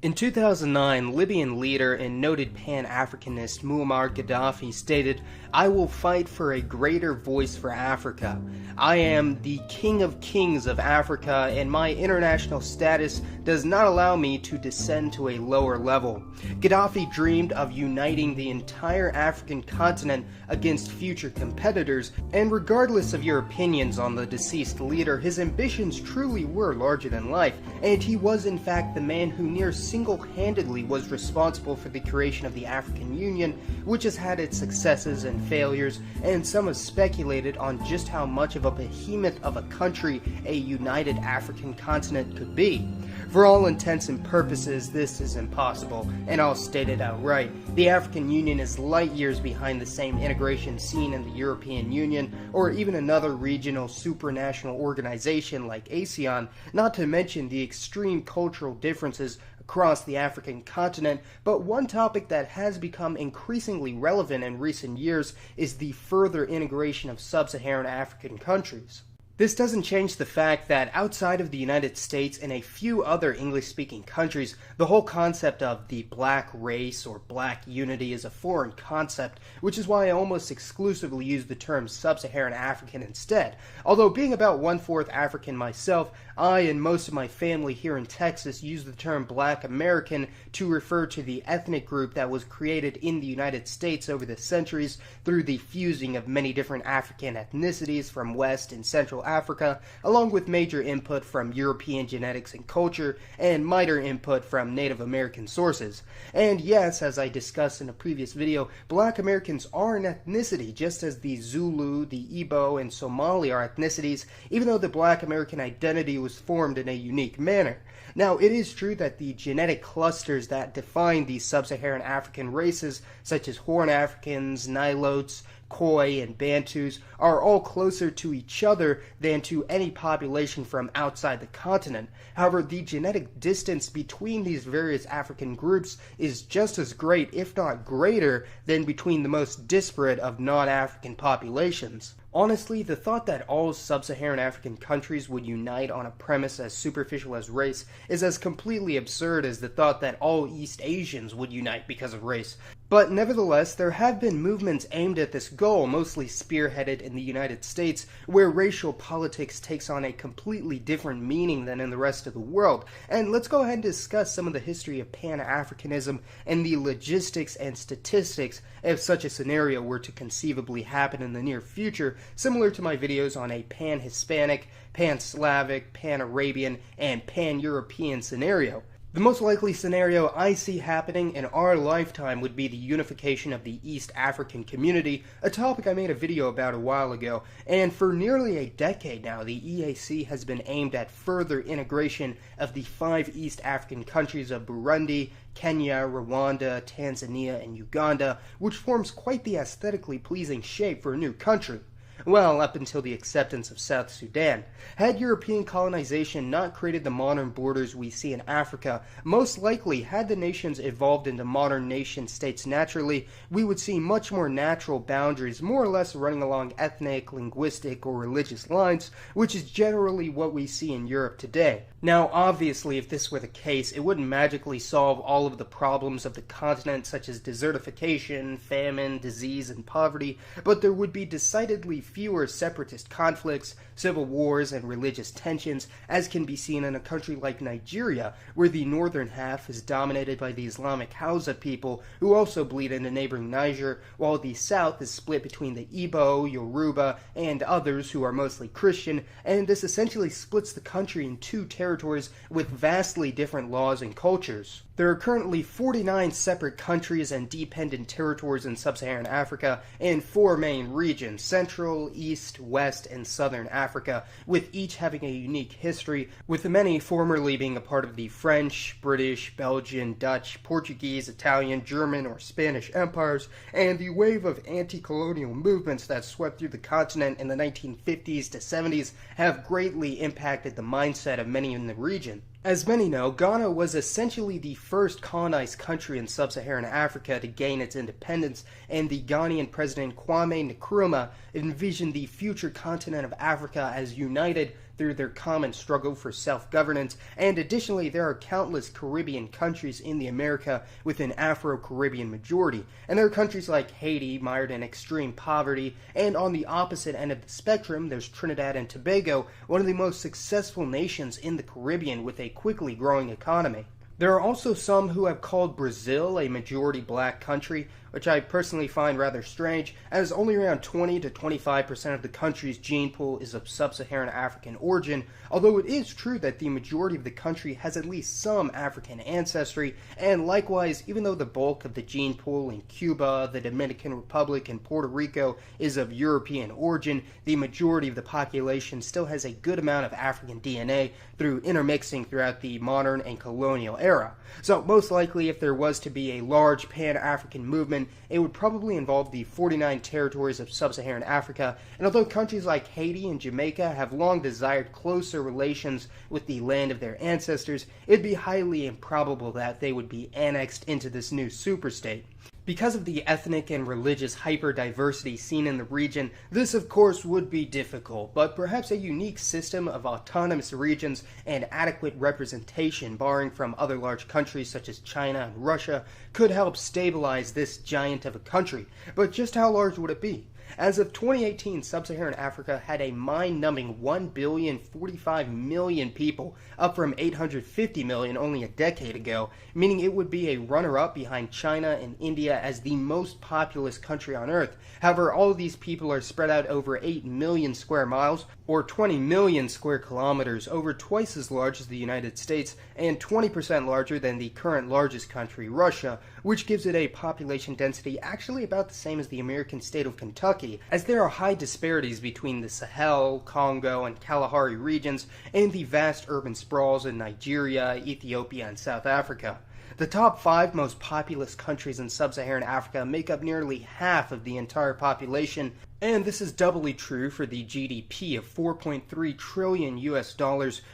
In 2009, Libyan leader and noted Pan-Africanist Muammar Gaddafi stated, "I will fight for a greater voice for Africa. I am the king of kings of Africa, and my international status does not allow me to descend to a lower level." Gaddafi dreamed of uniting the entire African continent against future competitors, and regardless of your opinions on the deceased leader, his ambitions truly were larger than life, and he was in fact the man who single-handedly was responsible for the creation of the African Union, which has had its successes and failures, and some have speculated on just how much of a behemoth of a country a united African continent could be. For all intents and purposes, this is impossible, and I'll state it outright. The African Union is light years behind the same integration seen in the European Union, or even another regional supranational organization like ASEAN, not to mention the extreme cultural differences across the African continent. But one topic that has become increasingly relevant in recent years is the further integration of sub-Saharan African countries. This doesn't change the fact that outside of the United States and a few other English-speaking countries, the whole concept of the black race or black unity is a foreign concept, which is why I almost exclusively use the term sub-Saharan African instead. Although being about 1/4 African myself, I and most of my family here in Texas use the term Black American to refer to the ethnic group that was created in the United States over the centuries through the fusing of many different African ethnicities from West and Central Africa, along with major input from European genetics and culture, and minor input from Native American sources. And yes, as I discussed in a previous video, Black Americans are an ethnicity, just as the Zulu, the Igbo, and Somali are ethnicities, even though the Black American identity was formed in a unique manner. Now, it is true that the genetic clusters that define these sub-Saharan African races, such as Horn Africans, Nilotes, Khoi, and Bantus, are all closer to each other than to any population from outside the continent. However, the genetic distance between these various African groups is just as great, if not greater, than between the most disparate of non-African populations. Honestly, the thought that all sub-Saharan African countries would unite on a premise as superficial as race is as completely absurd as the thought that all East Asians would unite because of race. But nevertheless, there have been movements aimed at this goal, mostly spearheaded in the United States, where racial politics takes on a completely different meaning than in the rest of the world. And let's go ahead and discuss some of the history of Pan-Africanism and the logistics and statistics if such a scenario were to conceivably happen in the near future, similar to my videos on a Pan-Hispanic, Pan-Slavic, Pan-Arabian, and Pan-European scenario. The most likely scenario I see happening in our lifetime would be the unification of the East African community, a topic I made a video about a while ago, and for nearly a decade now, the EAC has been aimed at further integration of the 5 East African countries of Burundi, Kenya, Rwanda, Tanzania, and Uganda, which forms quite the aesthetically pleasing shape for a new country. Well, up until the acceptance of South Sudan. Had European colonization not created the modern borders we see in Africa, most likely, had the nations evolved into modern nation-states naturally, we would see much more natural boundaries, more or less running along ethnic, linguistic, or religious lines, which is generally what we see in Europe today. Now, obviously, if this were the case, it wouldn't magically solve all of the problems of the continent, such as desertification, famine, disease, and poverty, but there would be decidedly fewer separatist conflicts, civil wars, and religious tensions, as can be seen in a country like Nigeria, where the northern half is dominated by the Islamic Hausa people, who also bleed into neighboring Niger, while the south is split between the Igbo, Yoruba, and others who are mostly Christian, and this essentially splits the country in 2 territories with vastly different laws and cultures. There are currently 49 separate countries and dependent territories in sub-Saharan Africa and 4 main regions: Central, East, West, and Southern Africa, with each having a unique history, with the many formerly being a part of the French, British, Belgian, Dutch, Portuguese, Italian, German, or Spanish empires, and the wave of anti-colonial movements that swept through the continent in the 1950s to 70s have greatly impacted the mindset of many in the region. As many know, Ghana was essentially the first colonized country in sub-Saharan Africa to gain its independence, and the Ghanaian president Kwame Nkrumah envisioned the future continent of Africa as united, through their common struggle for self-governance, and additionally there are countless Caribbean countries in the America with an Afro-Caribbean majority, and there are countries like Haiti mired in extreme poverty, and on the opposite end of the spectrum there's Trinidad and Tobago, one of the most successful nations in the Caribbean with a quickly growing economy. There are also some who have called Brazil a majority black country, which I personally find rather strange, as only around 20 to 25% of the country's gene pool is of sub-Saharan African origin, although it is true that the majority of the country has at least some African ancestry, and likewise, even though the bulk of the gene pool in Cuba, the Dominican Republic, and Puerto Rico is of European origin, the majority of the population still has a good amount of African DNA through intermixing throughout the modern and colonial era. So most likely, if there was to be a large Pan-African movement, it would probably involve the 49 territories of sub-Saharan Africa, and although countries like Haiti and Jamaica have long desired closer relations with the land of their ancestors, it'd be highly improbable that they would be annexed into this new superstate. Because of the ethnic and religious hyper-diversity seen in the region, this of course would be difficult, but perhaps a unique system of autonomous regions and adequate representation borrowing from other large countries such as China and Russia could help stabilize this giant of a country. But just how large would it be? As of 2018, sub-Saharan Africa had a mind-numbing 1,045,000,000 people, up from 850 million only a decade ago, meaning it would be a runner-up behind China and India as the most populous country on Earth. However, all of these people are spread out over 8 million square miles, or 20 million square kilometers, over twice as large as the United States, and 20% larger than the current largest country, Russia, which gives it a population density actually about the same as the American state of Kentucky, as there are high disparities between the Sahel, Congo, and Kalahari regions, and the vast urban sprawls in Nigeria, Ethiopia, and South Africa. The top 5 most populous countries in sub-Saharan Africa make up nearly half of the entire population, and this is doubly true for the GDP of $4.3 trillion US,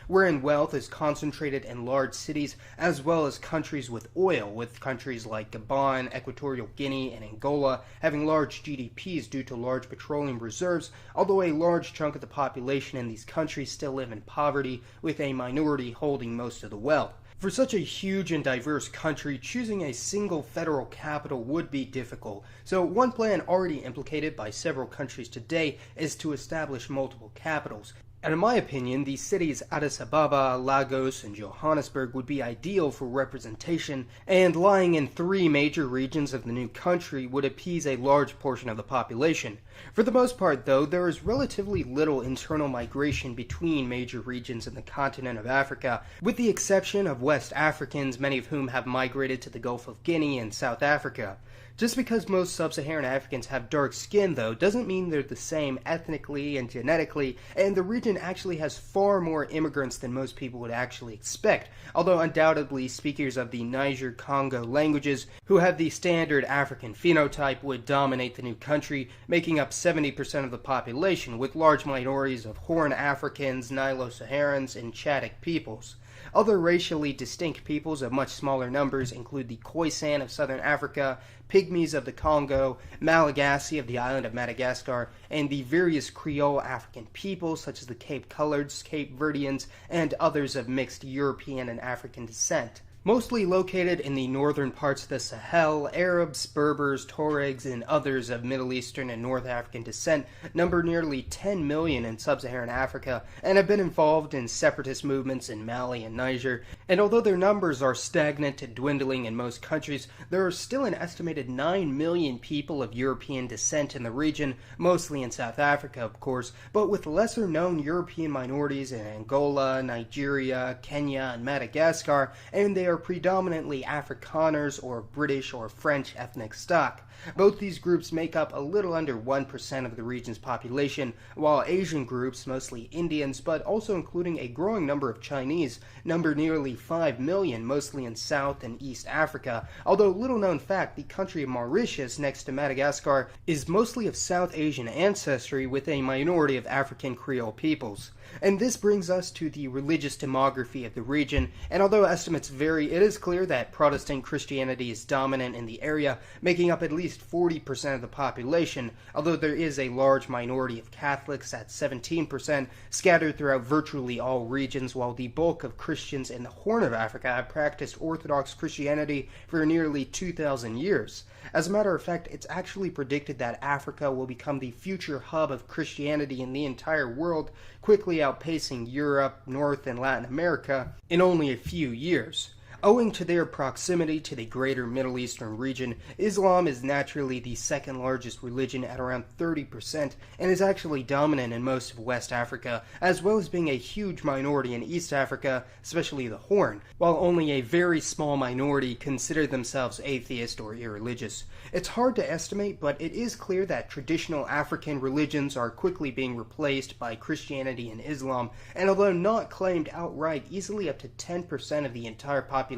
wherein wealth is concentrated in large cities as well as countries with oil, with countries like Gabon, Equatorial Guinea, and Angola having large GDPs due to large petroleum reserves, although a large chunk of the population in these countries still live in poverty, with a minority holding most of the wealth. For such a huge and diverse country, choosing a single federal capital would be difficult, so one plan already implicated by several countries today is to establish multiple capitals. And in my opinion, the cities Addis Ababa, Lagos, and Johannesburg would be ideal for representation, and lying in 3 major regions of the new country would appease a large portion of the population. For the most part, though, there is relatively little internal migration between major regions in the continent of Africa, with the exception of West Africans, many of whom have migrated to the Gulf of Guinea and South Africa. Just because most sub-Saharan Africans have dark skin, though, doesn't mean they're the same ethnically and genetically, and the region actually has far more immigrants than most people would actually expect, although undoubtedly speakers of the Niger-Congo languages, who have the standard African phenotype, would dominate the new country, making up 70% of the population, with large minorities of Horn Africans, Nilo-Saharans, and Chadic peoples. Other racially distinct peoples of much smaller numbers include the Khoisan of southern Africa, Pygmies of the Congo, Malagasy of the island of Madagascar, and the various Creole African peoples such as the Cape Coloreds, Cape Verdeans, and others of mixed European and African descent. Mostly located in the northern parts of the Sahel, Arabs, Berbers, Tuaregs, and others of Middle Eastern and North African descent number nearly 10 million in sub-Saharan Africa and have been involved in separatist movements in Mali and Niger. And although their numbers are stagnant to dwindling in most countries, there are still an estimated 9 million people of European descent in the region, mostly in South Africa, of course, but with lesser-known European minorities in Angola, Nigeria, Kenya, and Madagascar, and they are predominantly Afrikaners or British or French ethnic stock. Both these groups make up a little under 1% of the region's population, while Asian groups, mostly Indians, but also including a growing number of Chinese, number nearly 5 million, mostly in South and East Africa, although little known fact, the country of Mauritius, next to Madagascar, is mostly of South Asian ancestry with a minority of African Creole peoples. And this brings us to the religious demography of the region, and although estimates vary contrary, it is clear that Protestant Christianity is dominant in the area, making up at least 40% of the population, although there is a large minority of Catholics at 17%, scattered throughout virtually all regions, while the bulk of Christians in the Horn of Africa have practiced Orthodox Christianity for nearly 2,000 years. As a matter of fact, it's actually predicted that Africa will become the future hub of Christianity in the entire world, quickly outpacing Europe, North and Latin America in only a few years. Owing to their proximity to the greater Middle Eastern region, Islam is naturally the second largest religion at around 30% and is actually dominant in most of West Africa, as well as being a huge minority in East Africa, especially the Horn, while only a very small minority consider themselves atheist or irreligious. It's hard to estimate, but it is clear that traditional African religions are quickly being replaced by Christianity and Islam, and although not claimed outright, easily up to 10% of the entire population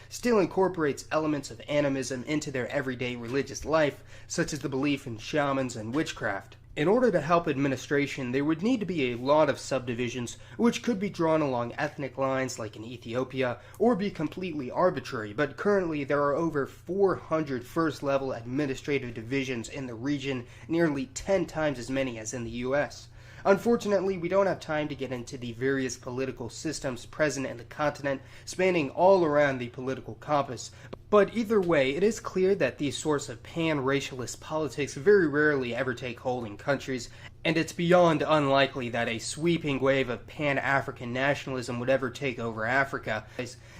still incorporates elements of animism into their everyday religious life, such as the belief in shamans and witchcraft. In order to help administration, there would need to be a lot of subdivisions, which could be drawn along ethnic lines like in Ethiopia, or be completely arbitrary, but currently there are over 400 first-level administrative divisions in the region, nearly 10 times as many as in the US. Unfortunately, we don't have time to get into the various political systems present in the continent, spanning all around the political compass. But either way, it is clear that these sorts of pan-racialist politics very rarely ever take hold in countries, and it's beyond unlikely that a sweeping wave of pan-African nationalism would ever take over Africa,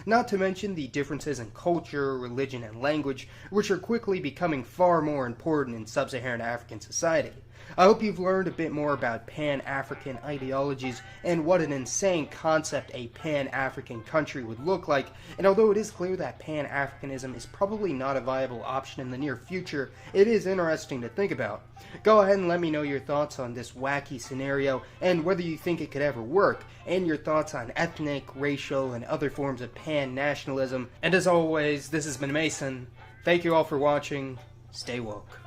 not to mention the differences in culture, religion, and language, which are quickly becoming far more important in sub-Saharan African society. I hope you've learned a bit more about Pan-African ideologies and what an insane concept a Pan-African country would look like, and although it is clear that Pan-Africanism is probably not a viable option in the near future, it is interesting to think about. Go ahead and let me know your thoughts on this wacky scenario and whether you think it could ever work, and your thoughts on ethnic, racial, and other forms of pan-nationalism. And as always, this has been Mason. Thank you all for watching. Stay woke.